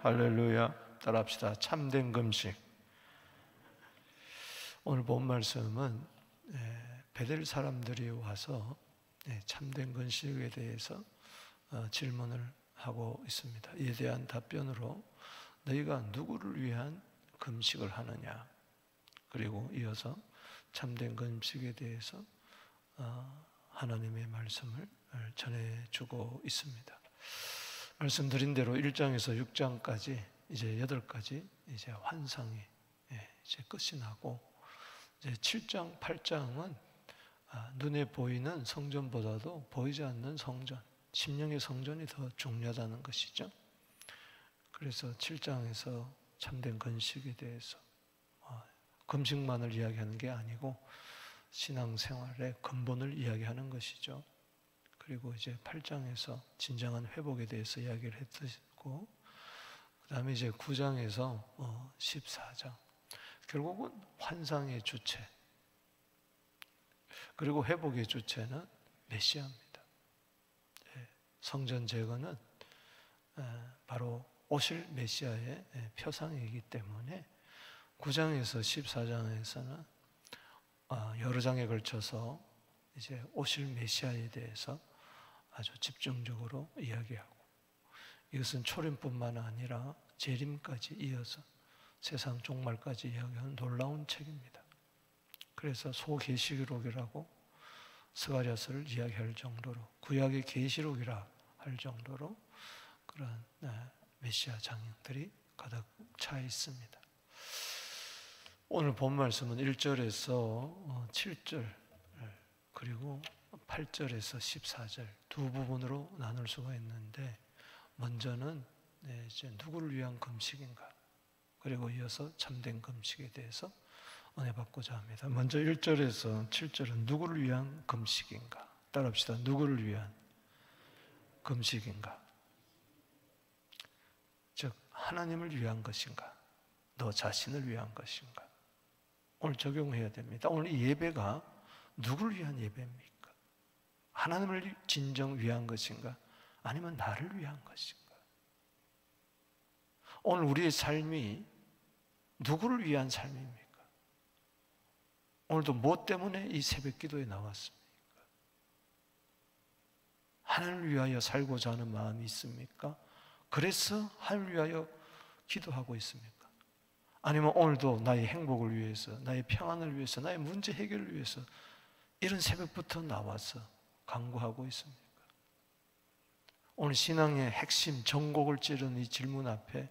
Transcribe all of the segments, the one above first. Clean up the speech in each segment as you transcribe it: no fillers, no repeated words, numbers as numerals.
할렐루야. 따라합시다. 참된 금식. 오늘 본 말씀은 베델 사람들이 와서 참된 금식에 대해서 질문을 하고 있습니다. 이에 대한 답변으로 너희가 누구를 위한 금식을 하느냐, 그리고 이어서 참된 금식에 대해서 하나님의 말씀을 전해주고 있습니다. 말씀드린 대로 1장에서 6장까지 이제 8가지 이제 환상이 이제 끝이 나고, 이제 7장, 8장은 눈에 보이는 성전보다도 보이지 않는 성전, 심령의 성전이 더 중요하다는 것이죠. 그래서 7장에서 참된 금식에 대해서 금식만을 이야기하는 게 아니고 신앙생활의 근본을 이야기하는 것이죠. 그리고 이제 8장에서 진정한 회복에 대해서 이야기를 했고, 그 다음에 이제 9장에서 14장, 결국은 환상의 주체, 그리고 회복의 주체는 메시아입니다. 성전 제거는 바로 오실 메시아의 표상이기 때문에 9장에서 14장에서는 여러 장에 걸쳐서 이제 오실 메시아에 대해서 아주 집중적으로 이야기하고, 이것은 초림뿐만 아니라 재림까지 이어서 세상 종말까지 이야기하는 놀라운 책입니다. 그래서 소계시록이라고 스가랴서를 이야기할 정도로, 구약의 계시록이라 할 정도로 그런 메시아 장면들이 가득 차 있습니다. 오늘 본 말씀은 1절에서 7절 그리고 8절에서 14절 두 부분으로 나눌 수가 있는데, 먼저는 이제 누구를 위한 금식인가, 그리고 이어서 참된 금식에 대해서 은혜 받고자 합니다. 먼저 1절에서 7절은 누구를 위한 금식인가? 따라합시다. 누구를 위한 금식인가? 즉 하나님을 위한 것인가? 너 자신을 위한 것인가? 오늘 적용해야 됩니다. 오늘 이 예배가 누구를 위한 예배입니까? 하나님을 진정 위한 것인가? 아니면 나를 위한 것인가? 오늘 우리의 삶이 누구를 위한 삶입니까? 오늘도 무엇 때문에 이 새벽 기도에 나왔습니까? 하나님을 위하여 살고자 하는 마음이 있습니까? 그래서 하나님을 위하여 기도하고 있습니까? 아니면 오늘도 나의 행복을 위해서, 나의 평안을 위해서, 나의 문제 해결을 위해서 이런 새벽부터 나와서 간구하고 있습니까? 오늘 신앙의 핵심, 전곡을 찌르는 이 질문 앞에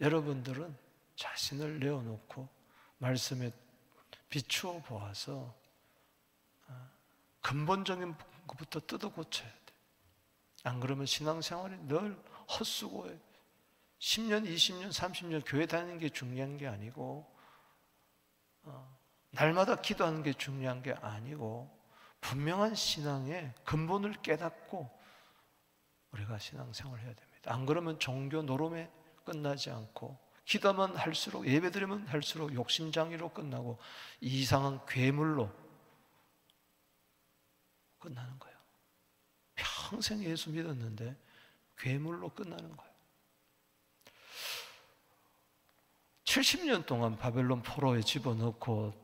여러분들은 자신을 내어놓고 말씀에 비추어 보아서 근본적인 것부터 뜯어 고쳐야 돼. 안 그러면 신앙생활이 늘 헛수고해. 10년, 20년, 30년 교회 다니는 게 중요한 게 아니고, 날마다 기도하는 게 중요한 게 아니고, 분명한 신앙의 근본을 깨닫고 우리가 신앙생활을 해야 됩니다. 안 그러면 종교 노름에 끝나지 않고, 기도만 할수록, 예배드리면 할수록 욕심장애로 끝나고 이상한 괴물로 끝나는 거예요. 평생 예수 믿었는데 괴물로 끝나는 거예요. 70년 동안 바벨론 포로에 집어넣고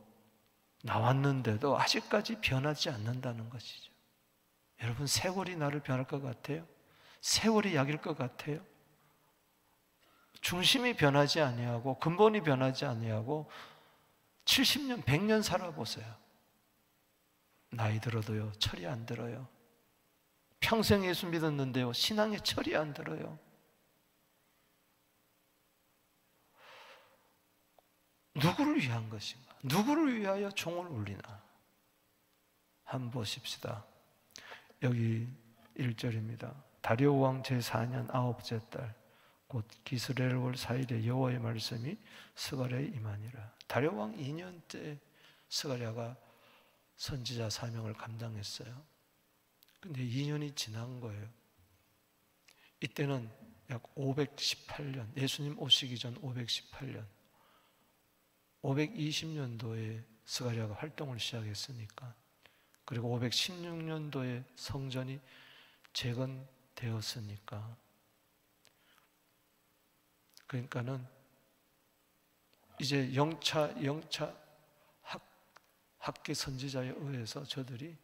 나왔는데도 아직까지 변하지 않는다는 것이죠. 여러분, 세월이 나를 변할 것 같아요? 세월이 약일 것 같아요? 중심이 변하지 아니하고 근본이 변하지 아니하고 70년, 100년 살아보세요. 나이 들어도요, 철이 안 들어요. 평생 예수 믿었는데요, 신앙에 철이 안 들어요. 누구를 위한 것인가? 누구를 위하여 종을 울리나? 한번 보십시다. 여기 1절입니다. 다리오 왕 제4년 9째 달 곧 기스레월 4일에 여호와의 말씀이 스가랴에 임하니라. 다리오 왕 2년 때 스가랴가 선지자 사명을 감당했어요. 근데 2년이 지난 거예요. 이때는 약 518년, 예수님 오시기 전 518년, 520년도에 스가랴가 활동을 시작했으니까, 그리고 516년도에 성전이 재건되었으니까 그러니까는 이제 영차 학계 선지자에 의해서 저들이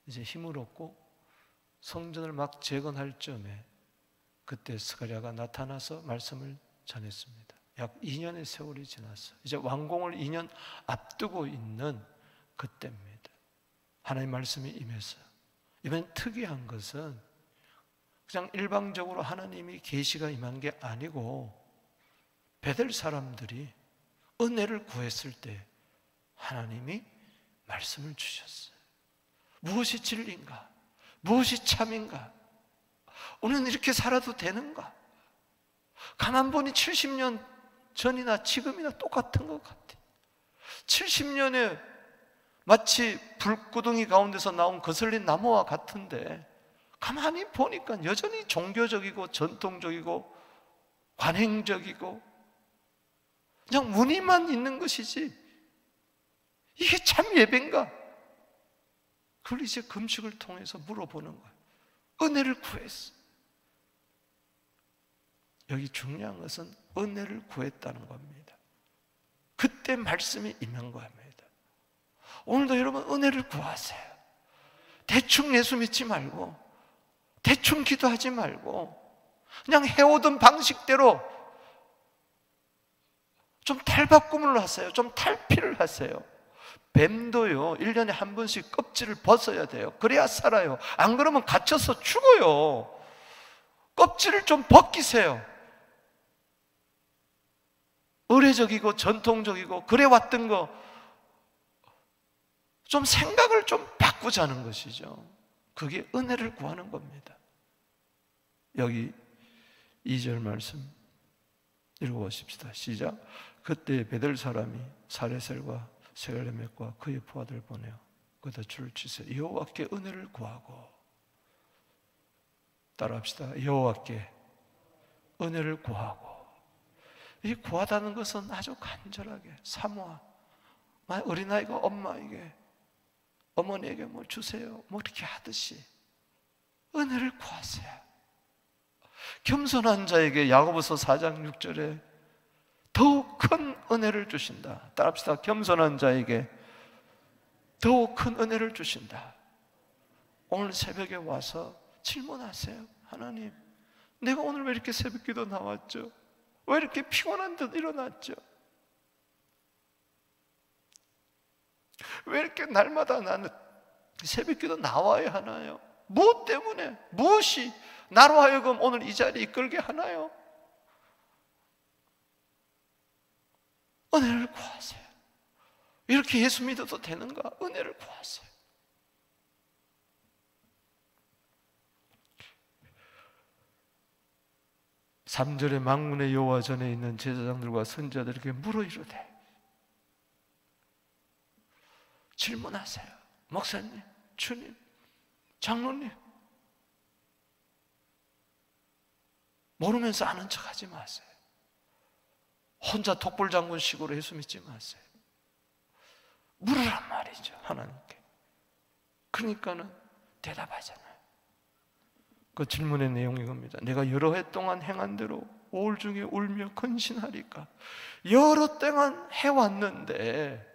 이제 힘을 얻고 성전을 막 재건할 즈음에 그때 스가랴가 나타나서 말씀을 전했습니다. 약 2년의 세월이 지났어요. 이제 완공을 2년 앞두고 있는 그때입니다. 하나님의 말씀이 임했어요. 이번 특이한 것은 그냥 일방적으로 하나님이 계시가 임한 게 아니고 베델 사람들이 은혜를 구했을 때 하나님이 말씀을 주셨어요. 무엇이 진리인가? 무엇이 참인가? 우리는 이렇게 살아도 되는가? 가만 보니 70년 전이나 지금이나 똑같은 것 같아. 70년에 마치 불구덩이 가운데서 나온 거슬린 나무와 같은데 가만히 보니까 여전히 종교적이고 전통적이고 관행적이고 그냥 무늬만 있는 것이지 이게 참 예배인가? 그걸 이제 금식을 통해서 물어보는 거예요. 은혜를 구했어. 여기 중요한 것은 은혜를 구했다는 겁니다. 그때 말씀이 임한 겁니다. 오늘도 여러분 은혜를 구하세요. 대충 예수 믿지 말고 대충 기도하지 말고 그냥 해오던 방식대로 좀 탈바꿈을 하세요. 좀 탈피를 하세요. 뱀도요 1년에 한 번씩 껍질을 벗어야 돼요. 그래야 살아요. 안 그러면 갇혀서 죽어요. 껍질을 좀 벗기세요. 의례적이고 전통적이고 그래왔던 거 좀 생각을 좀 바꾸자는 것이죠. 그게 은혜를 구하는 겁니다. 여기 2절 말씀 읽어보십시다. 시작. 그때 베델 사람이 사레셀과 세갈레멧과 그의 부하들 보내어 그다 줄을 치세요. 여호와께 은혜를 구하고, 따라합시다. 여호와께 은혜를 구하고. 이 구하다는 것은 아주 간절하게 사모하, 어린아이가 엄마에게 어머니에게 뭐 주세요 뭐 이렇게 하듯이 은혜를 구하세요. 겸손한 자에게 야고보서 4장 6절에 더욱 큰 은혜를 주신다. 따라합시다. 겸손한 자에게 더욱 큰 은혜를 주신다. 오늘 새벽에 와서 질문하세요. 하나님, 내가 오늘 왜 이렇게 새벽기도 나왔죠? 왜 이렇게 피곤한 듯 일어났죠? 왜 이렇게 날마다 나는 새벽기도 나와야 하나요? 무엇 때문에? 무엇이 나로 하여금 오늘 이 자리에 이끌게 하나요? 은혜를 구하세요. 이렇게 예수 믿어도 되는가? 은혜를 구하세요. (3절에) 망군의 여호와 전에 있는 제사장들과 선지자들에게 물어 이르되, 질문하세요. 목사님, 주님, 장로님, 모르면서 아는 척 하지 마세요. 혼자 독불장군식으로 예수 믿지 마세요. 물으란 말이죠, 하나님께. 그러니까는 대답하잖아요. 그 질문의 내용이 이겁니다. 내가 여러 해 동안 행한 대로 올 중에 울며 근신하리까? 여러 동안 해왔는데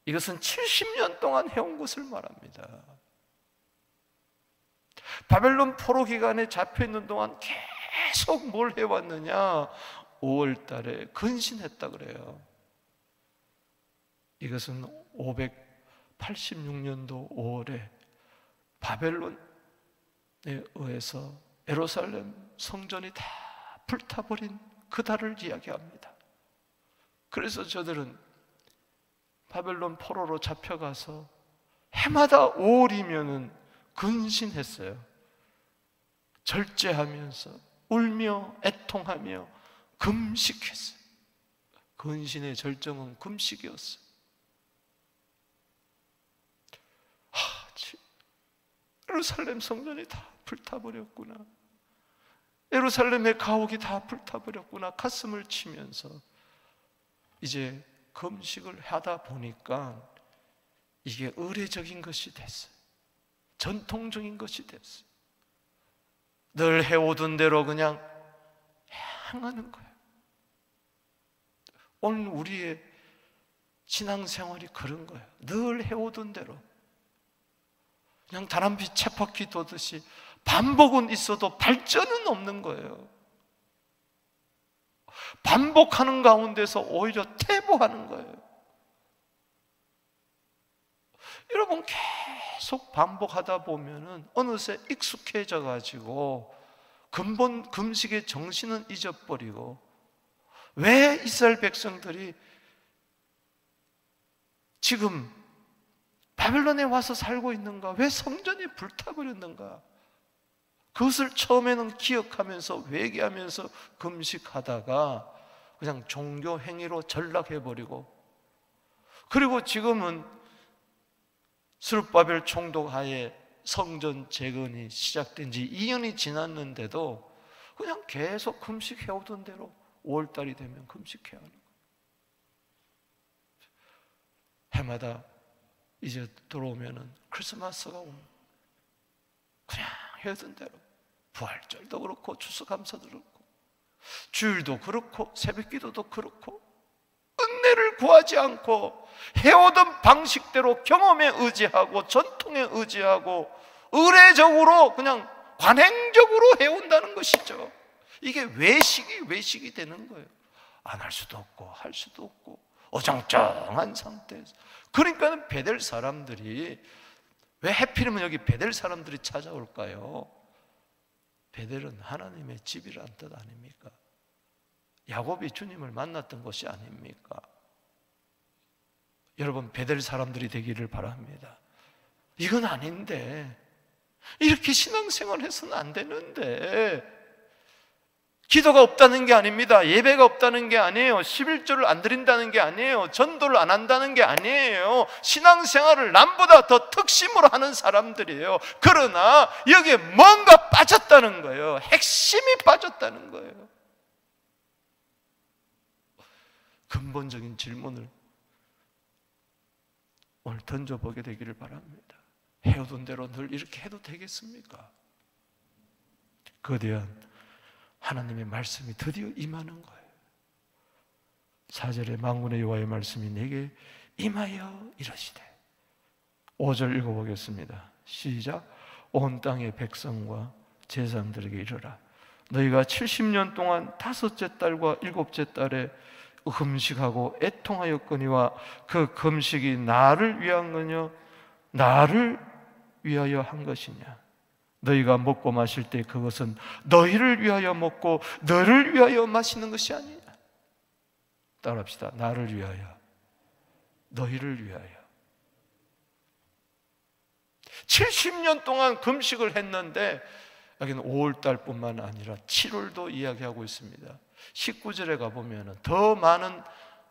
이것은 70년 동안 해온 것을 말합니다. 바벨론 포로 기간에 잡혀있는 동안 계속 뭘 해왔느냐? 5월 달에 근신했다 그래요. 이것은 586년도 5월에 바벨론에 의해서 예루살렘 성전이 다 불타버린 그 달을 이야기합니다. 그래서 저들은 바벨론 포로로 잡혀가서 해마다 5월이면은 근신했어요. 절제하면서 울며 애통하며 금식했어요. 근신의 절정은 금식이었어요. 예루살렘 성전이 다 불타버렸구나. 예루살렘의 가옥이 다 불타버렸구나. 가슴을 치면서 이제 금식을 하다 보니까 이게 의례적인 것이 됐어요. 전통적인 것이 됐어요. 늘 해오던 대로 그냥 행하는 거예요. 오늘 우리의 신앙생활이 그런 거예요. 늘 해오던 대로 그냥 다람쥐 쳇바퀴 도듯이 반복은 있어도 발전은 없는 거예요. 반복하는 가운데서 오히려 퇴보하는 거예요. 여러분, 계속 반복하다 보면은 어느새 익숙해져 가지고 근본 금식의 정신은 잊어버리고, 왜 이스라엘 백성들이 지금 바벨론에 와서 살고 있는가? 왜 성전이 불타버렸는가? 그것을 처음에는 기억하면서 회개하면서 금식하다가 그냥 종교 행위로 전락해버리고, 그리고 지금은 스룹바벨 총독 하에 성전 재건이 시작된 지 2년이 지났는데도 그냥 계속 금식해오던 대로 5월달이 되면 금식해야 하는 거예요. 해마다 이제 들어오면은 크리스마스가 오면 그냥 해오던 대로 부활절도 그렇고 추수감사도 그렇고 주일도 그렇고 새벽기도도 그렇고 은혜를 구하지 않고 해오던 방식대로 경험에 의지하고 전통에 의지하고 의례적으로 그냥 관행적으로 해온다는 것이죠. 이게 외식이 되는 거예요. 안 할 수도 없고 할 수도 없고 어정쩡한 상태에서. 그러니까 베델 사람들이, 왜 하필이면 여기 베델 사람들이 찾아올까요? 베델은 하나님의 집이란 뜻 아닙니까? 야곱이 주님을 만났던 곳이 아닙니까? 여러분, 베델 사람들이 되기를 바랍니다. 이건 아닌데, 이렇게 신앙생활 해서는 안 되는데, 기도가 없다는 게 아닙니다. 예배가 없다는 게 아니에요. 11조를 안 드린다는 게 아니에요. 전도를 안 한다는 게 아니에요. 신앙생활을 남보다 더 특심으로 하는 사람들이에요. 그러나 여기에 뭔가 빠졌다는 거예요. 핵심이 빠졌다는 거예요. 근본적인 질문을 오늘 던져보게 되기를 바랍니다. 해오던 대로 늘 이렇게 해도 되겠습니까? 거대한 하나님의 말씀이 드디어 임하는 거예요. 4절에 만군의 여호와의 말씀이 내게 임하여 이러시되, 5절 읽어보겠습니다. 시작. 온 땅의 백성과 제사장들에게 이르라. 너희가 70년 동안 다섯째 달과 일곱째 달에 금식하고 애통하였거니와 그 금식이 나를 위한 거냐 나를 위하여 한 것이냐. 너희가 먹고 마실 때 그것은 너희를 위하여 먹고 너를 위하여 마시는 것이 아니냐. 따라합시다. 나를 위하여, 너희를 위하여. 70년 동안 금식을 했는데 여기는 5월달뿐만 아니라 7월도 이야기하고 있습니다. 19절에 가보면 더 많은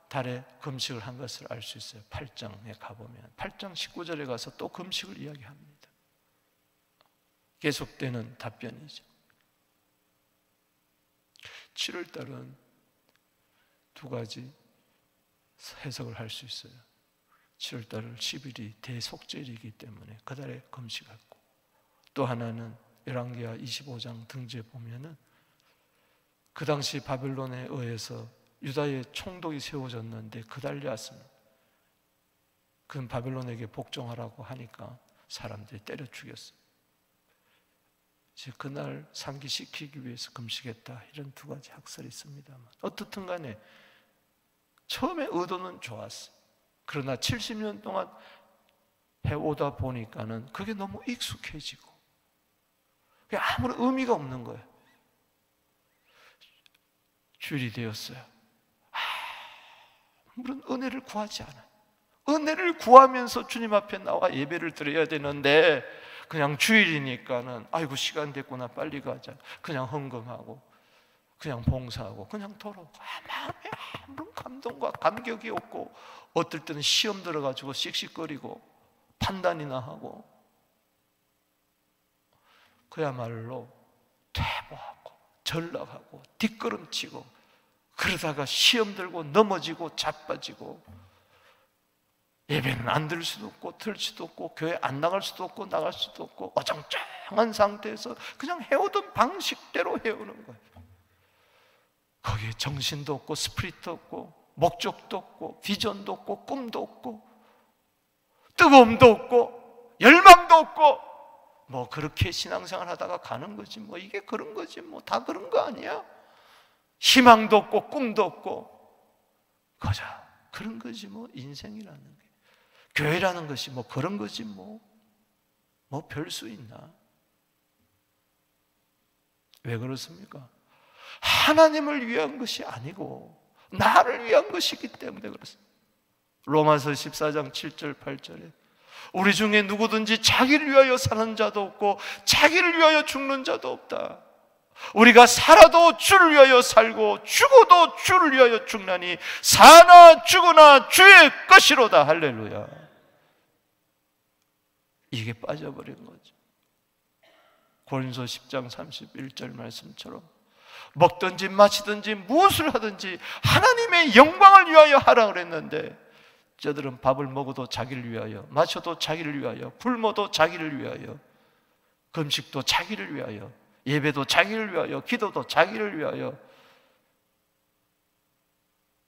달에 금식을 한 것을 알 수 있어요. 8장에 가보면 8장 19절에 가서 또 금식을 이야기합니다. 계속되는 답변이죠. 7월달은 두 가지 해석을 할 수 있어요. 7월달은 10일이 대속절이기 때문에 그 달에 금식했고, 또 하나는 열왕기하 25장 등지에 보면은 그 당시 바벨론에 의해서 유다의 총독이 세워졌는데 그 달이 왔습니다. 그는 바벨론에게 복종하라고 하니까 사람들이 때려 죽였어요. 그날 상기시키기 위해서 금식했다, 이런 두 가지 학설이 있습니다만, 어떻든 간에 처음에 의도는 좋았어요. 그러나 70년 동안 해오다 보니까는 그게 너무 익숙해지고 아무런 의미가 없는 거예요. 주일이 되었어요. 아무런 은혜를 구하지 않아요. 은혜를 구하면서 주님 앞에 나와 예배를 드려야 되는데 그냥 주일이니까는 아이고 시간 됐구나 빨리 가자, 그냥 헌금하고 그냥 봉사하고 그냥 돌아오고, 마음에 아무런 감동과 감격이 없고, 어떨 때는 시험 들어가지고 씩씩거리고 판단이나 하고, 그야말로 퇴보하고 전락하고 뒷걸음치고, 그러다가 시험 들고 넘어지고 자빠지고, 예배는 안 들 수도 없고 들 수도 없고 교회 안 나갈 수도 없고 나갈 수도 없고 어정쩡한 상태에서 그냥 해오던 방식대로 해오는 거예요. 거기에 정신도 없고 스피릿도 없고 목적도 없고 비전도 없고 꿈도 없고 뜨거움도 없고 열망도 없고 뭐 그렇게 신앙생활 하다가 가는 거지 뭐 이게 그런 거지 뭐 다 그런 거 아니야? 희망도 없고 꿈도 없고 그저 그런 거지 뭐 인생이라는 게 교회라는 것이 뭐 그런 거지 뭐 별 수 있나? 왜 그렇습니까? 하나님을 위한 것이 아니고 나를 위한 것이기 때문에 그렇습니다. 로마서 14장 7절 8절에 우리 중에 누구든지 자기를 위하여 사는 자도 없고 자기를 위하여 죽는 자도 없다. 우리가 살아도 주를 위하여 살고 죽어도 주를 위하여 죽나니 사나 죽으나 주의 것이로다. 할렐루야. 이게 빠져버린 거죠. 고린도 10장 31절 말씀처럼 먹든지 마시든지 무엇을 하든지 하나님의 영광을 위하여 하라 그랬는데 저들은 밥을 먹어도 자기를 위하여, 마셔도 자기를 위하여, 굶어도 자기를 위하여, 금식도 자기를 위하여, 예배도 자기를 위하여, 기도도 자기를 위하여.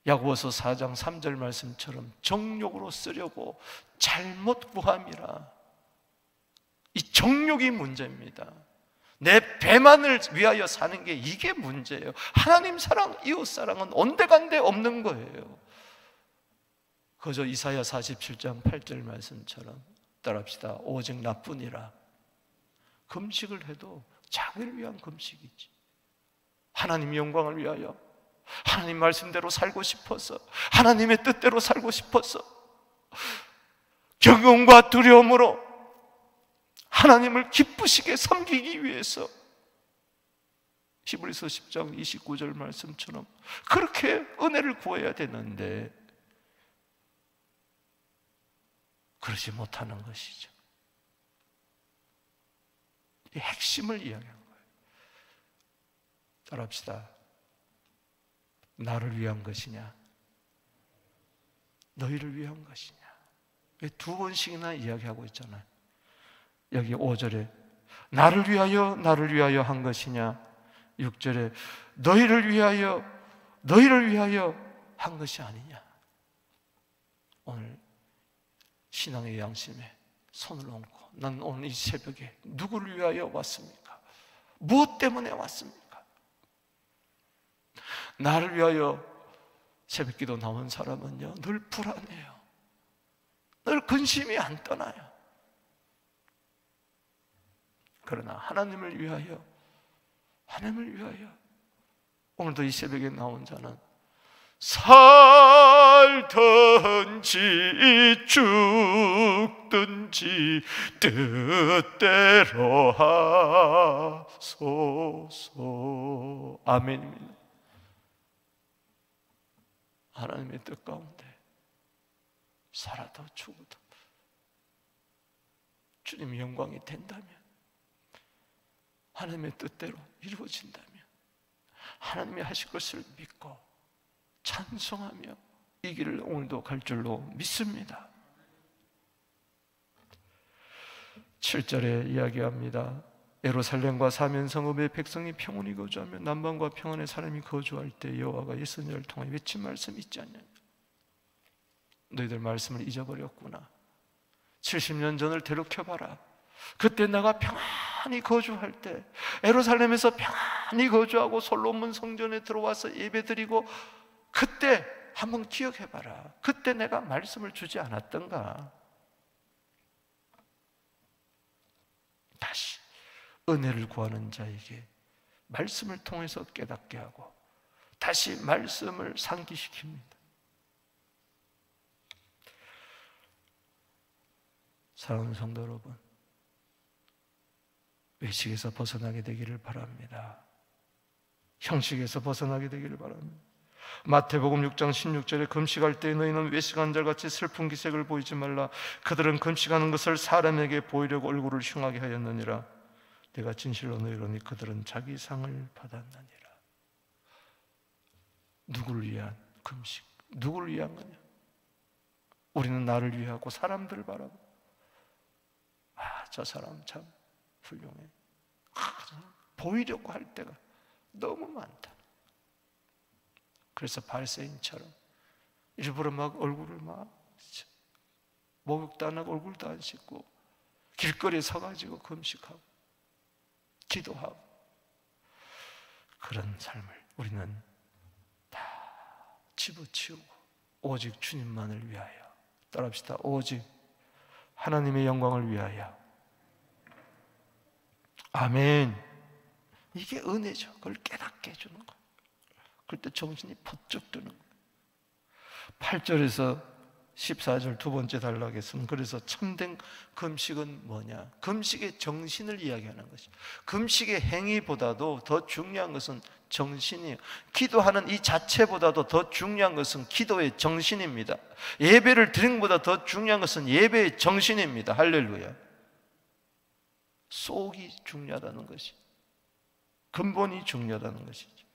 야고보서 4장 3절 말씀처럼 정욕으로 쓰려고 잘못 구함이라. 이 정욕이 문제입니다. 내 배만을 위하여 사는 게 이게 문제예요. 하나님 사랑, 이웃 사랑은 온데간데 없는 거예요. 그저 이사야 47장 8절 말씀처럼 따라합시다. 오직 나뿐이라. 금식을 해도 자기를 위한 금식이지. 하나님 영광을 위하여, 하나님 말씀대로 살고 싶어서, 하나님의 뜻대로 살고 싶어서, 경외과 두려움으로 하나님을 기쁘시게 섬기기 위해서 히브리서 10장 29절 말씀처럼 그렇게 은혜를 구해야 되는데 그러지 못하는 것이죠. 이 핵심을 이야기한 거예요. 따라합시다. 나를 위한 것이냐, 너희를 위한 것이냐. 왜 두 번씩이나 이야기하고 있잖아요. 여기 5절에 나를 위하여 한 것이냐, 6절에 너희를 위하여 한 것이 아니냐. 오늘 신앙의 양심에 손을 얹고 난 오늘 이 새벽에 누구를 위하여 왔습니까? 무엇 때문에 왔습니까? 나를 위하여 새벽기도 나온 사람은요 늘 불안해요. 늘 근심이 안 떠나요. 그러나 하나님을 위하여 오늘도 이 새벽에 나온 자는 살든지 죽든지 뜻대로 하소서. 아멘입니다. 하나님의 뜻 가운데 살아도 죽어도 주님의 영광이 된다면, 하나님의 뜻대로 이루어진다면, 하나님이 하실 것을 믿고 찬송하며 이 길을 오늘도 갈 줄로 믿습니다. 7절에 이야기합니다. 예루살렘과 사면성읍의 백성이 평온히 거주하며 남방과 평안의 사람이 거주할 때 여호와가 예선자를 통해 외친 말씀이 있지 않느냐. 너희들 말씀을 잊어버렸구나. 70년 전을 되돌켜봐라. 그때 내가 평안히 거주할 때, 예루살렘에서 평안히 거주하고 솔로몬 성전에 들어와서 예배드리고, 그때 한번 기억해봐라. 그때 내가 말씀을 주지 않았던가. 다시 은혜를 구하는 자에게 말씀을 통해서 깨닫게 하고 다시 말씀을 상기시킵니다. 사랑하는 성도 여러분, 외식에서 벗어나게 되기를 바랍니다. 형식에서 벗어나게 되기를 바랍니다. 마태복음 6장 16절에 금식할 때 너희는 외식한 자같이 슬픈 기색을 보이지 말라. 그들은 금식하는 것을 사람에게 보이려고 얼굴을 흉하게 하였느니라. 내가 진실로 너희로 이르노니 그들은 자기 상을 받았느니라. 누구를 위한 금식? 누구를 위한 거냐? 우리는 나를 위하고 사람들을 바라고, 저 사람 참 훌륭해, 보이려고 할 때가 너무 많다. 그래서 바리새인처럼 일부러 막 얼굴을 목욕도 안 하고 얼굴도 안 씻고 길거리에 서가지고 금식하고 기도하고 그런 삶을 우리는 다 집어치우고 오직 주님만을 위하여 따라합시다. 오직 하나님의 영광을 위하여. 아멘. 이게 은혜죠. 그걸 깨닫게 해주는 거예요. 그때 정신이 번쩍 드는 거예요. 8절에서 14절 두 번째 단락에서는 그래서 참된 금식은 뭐냐? 금식의 정신을 이야기하는 것이죠. 금식의 행위보다도 더 중요한 것은 정신이에요. 기도하는 이 자체보다도 더 중요한 것은 기도의 정신입니다. 예배를 드리는 것보다 더 중요한 것은 예배의 정신입니다. 할렐루야. 속이 중요하다는 것이, 근본이 중요하다는 것이죠.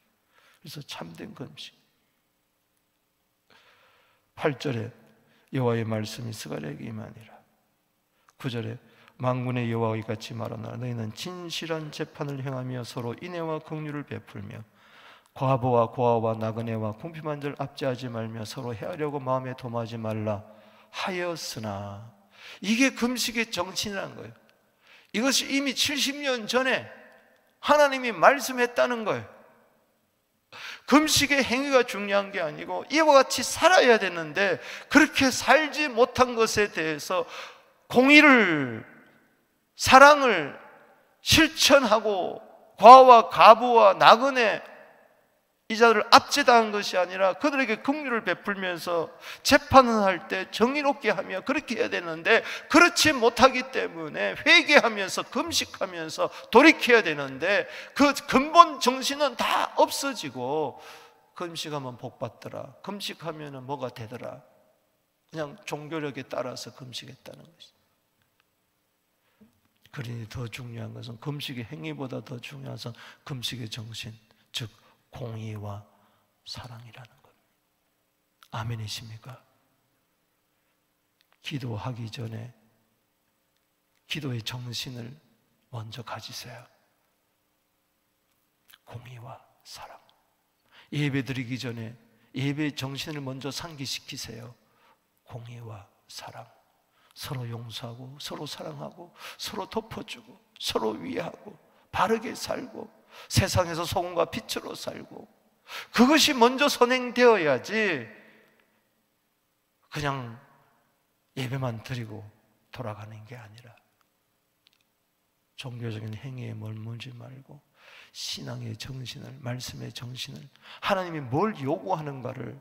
그래서 참된 금식. 8절에 여호와의 말씀이 스가랴에게 임하니라. 9절에 만군의 여호와와 같이 말하노라. 너희는 진실한 재판을 행하며 서로 인애와 긍휼을 베풀며 과부와 고아와 나그네와 궁핍한 자를 압제하지 말며 서로 헤아려고 마음에 도마지 말라 하였으나. 이게 금식의 정신이라는 거예요. 이것이 이미 70년 전에 하나님이 말씀했다는 거예요. 금식의 행위가 중요한 게 아니고 이와 같이 살아야 되는데 그렇게 살지 못한 것에 대해서 공의를, 사랑을 실천하고 과와 가부와 나그네 이 자들을 압제당한 것이 아니라 그들에게 긍휼을 베풀면서 재판을 할 때 정의롭게 하며 그렇게 해야 되는데 그렇지 못하기 때문에 회개하면서 금식하면서 돌이켜야 되는데 그 근본 정신은 다 없어지고 금식하면 복 받더라, 금식하면 뭐가 되더라, 그냥 종교력에 따라서 금식했다는 것이죠. 그러니 더 중요한 것은 금식의 행위보다 더 중요한 것은 금식의 정신, 즉 공의와 사랑이라는 겁니다. 아멘이십니까? 기도하기 전에 기도의 정신을 먼저 가지세요. 공의와 사랑. 예배 드리기 전에 예배의 정신을 먼저 상기시키세요. 공의와 사랑. 서로 용서하고 서로 사랑하고 서로 덮어주고 서로 위하고 바르게 살고 세상에서 소금과 빛으로 살고, 그것이 먼저 선행되어야지 그냥 예배만 드리고 돌아가는 게 아니라 종교적인 행위에 머물지 말고 신앙의 정신을, 말씀의 정신을, 하나님이 뭘 요구하는가를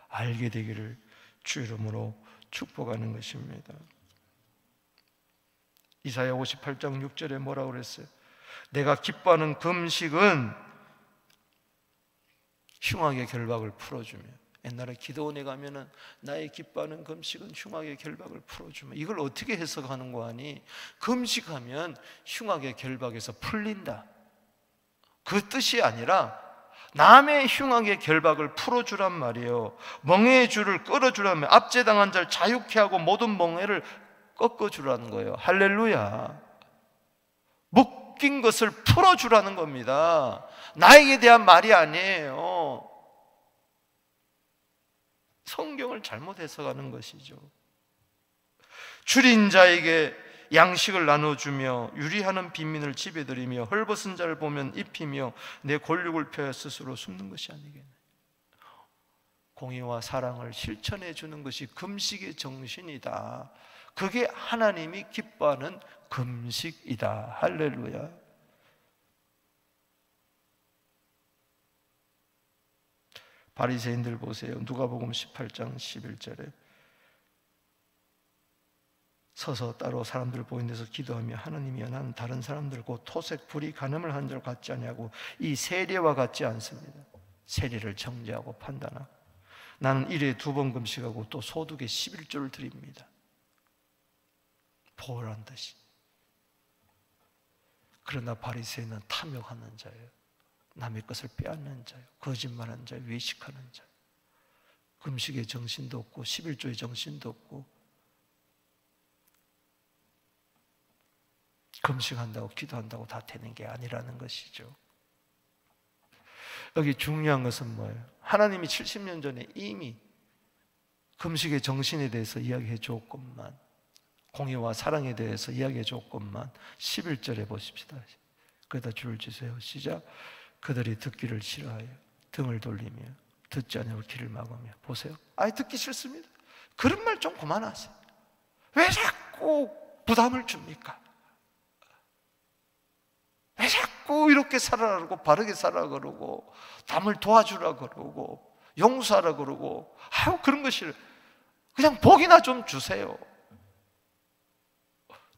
알게 되기를 주 이름으로 축복하는 것입니다. 이사야 58장 6절에 뭐라고 그랬어요? 내가 기뻐하는 금식은 흉악의 결박을 풀어주며. 옛날에 기도원에 가면은 나의 기뻐하는 금식은 흉악의 결박을 풀어주며. 이걸 어떻게 해석하는 거 아니? 금식하면 흉악의 결박에서 풀린다, 그 뜻이 아니라 남의 흉악의 결박을 풀어주란 말이에요. 멍해의 줄을 끌어주라며 압제당한 자를 자유케 하고 모든 멍해를 꺾어주라는 거예요. 할렐루야. 묶인 것을 풀어주라는 겁니다. 나에게 대한 말이 아니에요. 성경을 잘못 해석하는 것이죠. 줄인 자에게 양식을 나눠주며 유리하는 빈민을 집에 들이며 헐벗은 자를 보면 입히며 내 골육을 펴야 스스로 숨는 것이 아니겠네. 공의와 사랑을 실천해 주는 것이 금식의 정신이다. 그게 하나님이 기뻐하는 금식이다. 할렐루야. 바리새인들 보세요. 누가복음 18장 11절에 서서 따로 사람들 보이는 데서 기도하며 하나님이여 나는 다른 사람들 곧 토색 불의 간음을 한 줄 같지 아니하고 이 세리와 같지 않습니다. 세리를 정죄하고 판단하고 나는 일에 2번 금식하고 또 소득의 11조를 드립니다. 보호란 듯이. 그러나 바리새인은 탐욕하는 자예요. 남의 것을 빼앗는 자예요. 거짓말하는 자예요. 외식하는 자예요. 금식의 정신도 없고 11조의 정신도 없고 금식한다고 기도한다고 다 되는 게 아니라는 것이죠. 여기 중요한 것은 뭐예요? 하나님이 70년 전에 이미 금식의 정신에 대해서 이야기해 줬건만, 공의와 사랑에 대해서 이야기해 줬건만 11절에 보십시다. 거기다 줄을 치세요. 시작. 그들이 듣기를 싫어하여 등을 돌리며 듣지 않으려 귀를 막으며. 보세요. 아예 듣기 싫습니다. 그런 말 좀 그만하세요. 왜 자꾸 부담을 줍니까? 왜 자꾸 이렇게 살아라 그러고 바르게 살아라 그러고 남을 도와주라 그러고 용서하라 그러고, 아유 그런 것이 그냥 복이나 좀 주세요.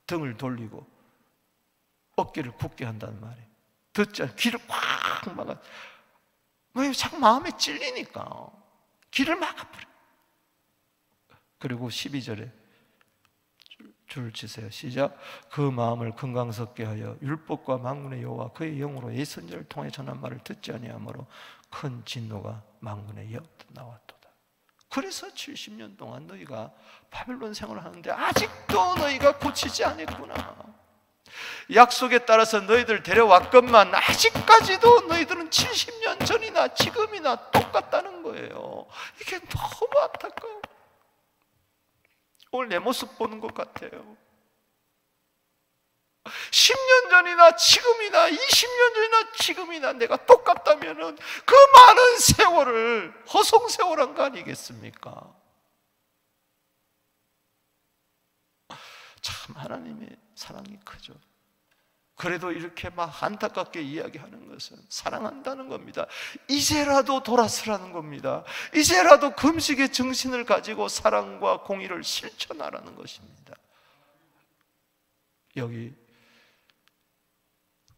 등을 돌리고 어깨를 굳게 한다는 말이에요. 듣지 않고 귀를 꽉 막아. 왜 자꾸 마음에 찔리니까 귀를 막아버려. 그리고 12절에 줄을 치세요. 시작. 그 마음을 금강석게 하여 율법과 만군의 여호와 그의 영으로 예선자를 통해 전한 말을 듣지 아니하므로 큰 진노가 만군의 여호와 나왔도다. 그래서 70년 동안 너희가 바벨론 생활을 하는데 아직도 너희가 고치지 않았구나. 약속에 따라서 너희들 데려왔건만 아직까지도 너희들은 70년 전이나 지금이나 똑같다는 거예요. 이게 너무 안타까워. 오늘 내 모습 보는 것 같아요. 10년 전이나 지금이나 20년 전이나 지금이나 내가 똑같다면은 그 많은 세월을 허송세월한 거 아니겠습니까? 참 하나님의 사랑이 크죠. 그래도 이렇게 막 안타깝게 이야기하는 것은 사랑한다는 겁니다. 이제라도 돌아서라는 겁니다. 이제라도 금식의 정신을 가지고 사랑과 공의를 실천하라는 것입니다. 여기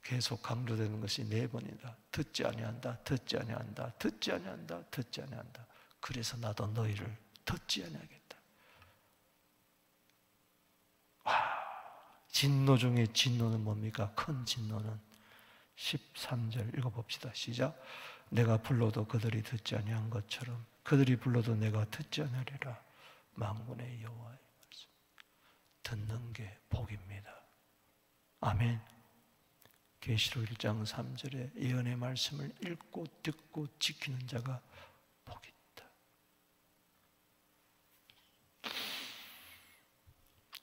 계속 강조되는 것이 4번이다. 듣지 아니한다, 듣지 아니한다, 듣지 아니한다, 듣지 아니한다. 그래서 나도 너희를 듣지 아니하겠다. 진노 중에 진노는 뭡니까? 큰 진노는 13절 읽어봅시다. 시작. 내가 불러도 그들이 듣지 아니한 것처럼 그들이 불러도 내가 듣지 아니하리라. 만군의 여호와의 말씀. 듣는 게 복입니다. 아멘. 계시록 1장 3절에 예언의 말씀을 읽고 듣고 지키는 자가 복이 있다.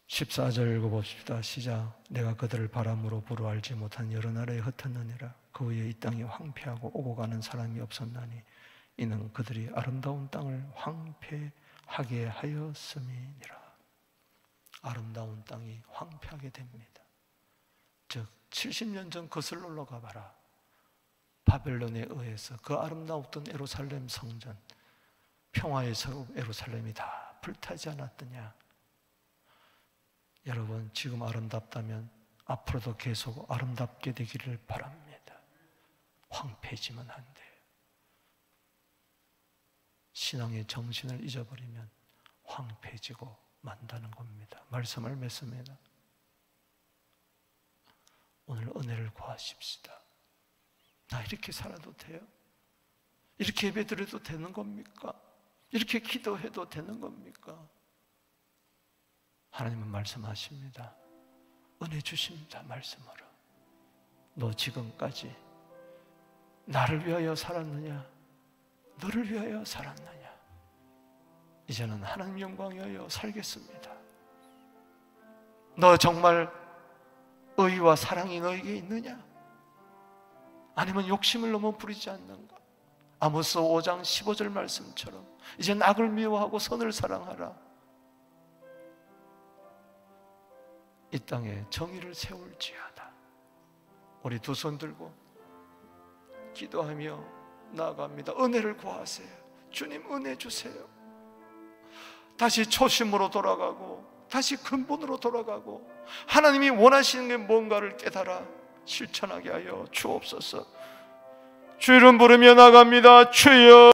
14절 읽어봅시다. 시작. 내가 그들을 바람으로 불어 알지 못한 여러 나라에 흩었느니라. 그 위에 이 땅이 황폐하고 오고 가는 사람이 없었나니 이는 그들이 아름다운 땅을 황폐하게 하였음이니라. 아름다운 땅이 황폐하게 됩니다. 즉 70년 전 거슬러 올라가 봐라. 바벨론에 의해서 그 아름다웠던 예루살렘 성전, 평화의 성 예루살렘이 다 불타지 않았더냐. 여러분 지금 아름답다면 앞으로도 계속 아름답게 되기를 바랍니다. 황폐해지면 안 돼요. 신앙의 정신을 잊어버리면 황폐해지고 만다는 겁니다. 말씀을 맺습니다. 오늘 은혜를 구하십시다. 나 이렇게 살아도 돼요? 이렇게 예배드려도 되는 겁니까? 이렇게 기도해도 되는 겁니까? 하나님은 말씀하십니다. 은혜 주십니다. 말씀으로. 너 지금까지 나를 위하여 살았느냐? 너를 위하여 살았느냐? 이제는 하나님 영광 위하여 살겠습니다. 너 정말 의와 사랑이 너에게 있느냐? 아니면 욕심을 너무 부리지 않는가? 아모스 5장 15절 말씀처럼 이제 악을 미워하고 선을 사랑하라. 이 땅에 정의를 세울지어다. 우리 두 손 들고 기도하며 나아갑니다. 은혜를 구하세요. 주님 은혜 주세요. 다시 초심으로 돌아가고 다시 근본으로 돌아가고 하나님이 원하시는 게 뭔가를 깨달아 실천하게 하여 주옵소서. 주 이름 부르며 나갑니다. 주여.